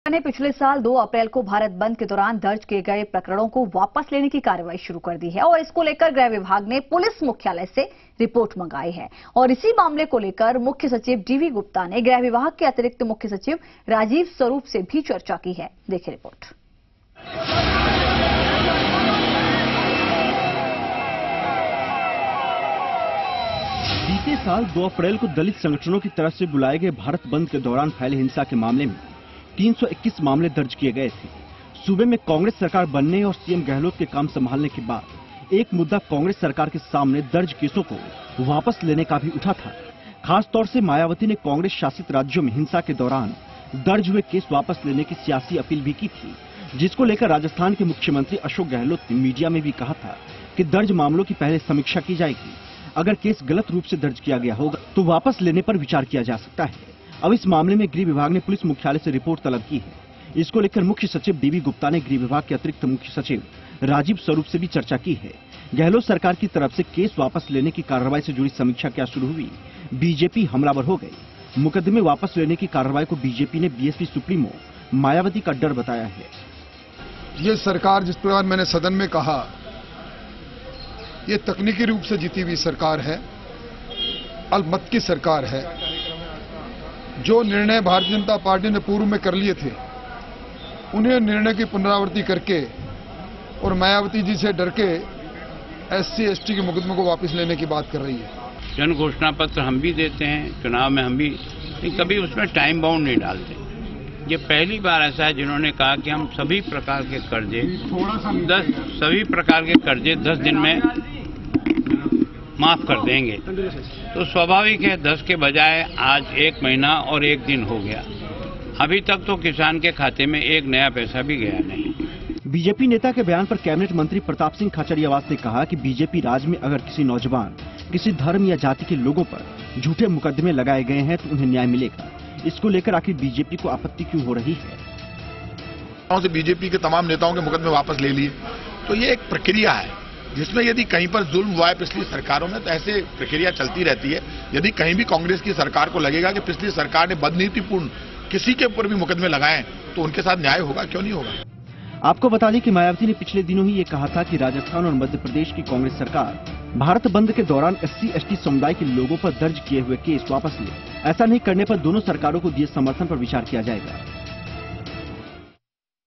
ने पिछले साल 2 अप्रैल को भारत बंद के दौरान दर्ज किए गए प्रकरणों को वापस लेने की कार्रवाई शुरू कर दी है और इसको लेकर गृह विभाग ने पुलिस मुख्यालय से रिपोर्ट मंगाई है। और इसी मामले को लेकर मुख्य सचिव डीवी गुप्ता ने गृह विभाग के अतिरिक्त मुख्य सचिव राजीव स्वरूप से भी चर्चा की है। देखिए रिपोर्ट। बीते साल 2 अप्रैल को दलित संगठनों की तरफ से बुलाए गए भारत बंद के दौरान फैले हिंसा के मामले में 321 मामले दर्ज किए गए थे। सूबे में कांग्रेस सरकार बनने और सीएम गहलोत के काम संभालने के बाद एक मुद्दा कांग्रेस सरकार के सामने दर्ज केसों को वापस लेने का भी उठा था। खास तौर से मायावती ने कांग्रेस शासित राज्यों में हिंसा के दौरान दर्ज हुए केस वापस लेने की सियासी अपील भी की थी, जिसको लेकर राजस्थान के मुख्यमंत्री अशोक गहलोत ने मीडिया में भी कहा था कि दर्ज मामलों की पहले समीक्षा की जाएगी। अगर केस गलत रूप से दर्ज किया गया होगा तो वापस लेने पर विचार किया जा सकता है। अब इस मामले में गृह विभाग ने पुलिस मुख्यालय से रिपोर्ट तलब की है। इसको लेकर मुख्य सचिव डीवी गुप्ता ने गृह विभाग के अतिरिक्त मुख्य सचिव राजीव स्वरूप से भी चर्चा की है। गहलोत सरकार की तरफ से केस वापस लेने की कार्रवाई से जुड़ी समीक्षा क्या शुरू हुई, बीजेपी हमलावर हो गई। मुकदमे वापस लेने की कार्रवाई को बीजेपी ने बीएसपी सुप्रीमो मायावती का डर बताया है। ये सरकार, जिस प्रकार मैंने सदन में कहा, ये तकनीकी रूप से जीती हुई सरकार है, अल्पमत की सरकार है। जो निर्णय भारतीय जनता पार्टी ने पूर्व में कर लिए थे, उन्हें निर्णय की पुनरावृत्ति करके और मायावती जी से डर के एससी एसटी के मुकदमे को वापस लेने की बात कर रही है। जन घोषणा पत्र हम भी देते हैं, चुनाव में हम भी, लेकिन कभी उसमें टाइम बाउंड नहीं डालते। ये पहली बार ऐसा है जिन्होंने कहा कि हम सभी प्रकार के कर्जे 10 दिन में माफ कर देंगे। तो स्वाभाविक है 10 के बजाय आज 1 महीना और 1 दिन हो गया। अभी तक तो किसान के खाते में एक नया पैसा भी गया नहीं। बीजेपी नेता के बयान पर कैबिनेट मंत्री प्रताप सिंह खाचरियावास ने कहा कि बीजेपी राज में अगर किसी नौजवान, किसी धर्म या जाति के लोगों पर झूठे मुकदमे लगाए गए हैं तो उन्हें न्याय मिलेगा। इसको लेकर आखिर बीजेपी को आपत्ति क्यों हो रही है? बीजेपी के तमाम नेताओं के मुकदमे वापस ले लिए, तो ये एक प्रक्रिया है जिसमें यदि कहीं पर जुल्म हुआ है पिछली सरकारों में तो ऐसे प्रक्रिया चलती रहती है। यदि कहीं भी कांग्रेस की सरकार को लगेगा कि पिछली सरकार ने बदनीतिपूर्ण किसी के ऊपर भी मुकदमे लगाए तो उनके साथ न्याय होगा, क्यों नहीं होगा। आपको बता दें कि मायावती ने पिछले दिनों ही ये कहा था कि राजस्थान और मध्य प्रदेश की कांग्रेस सरकार भारत बंद के दौरान SC/ST समुदाय के लोगों पर दर्ज किए हुए केस वापस ले। ऐसा नहीं करने पर दोनों सरकारों को दिए समर्थन पर विचार किया जाएगा।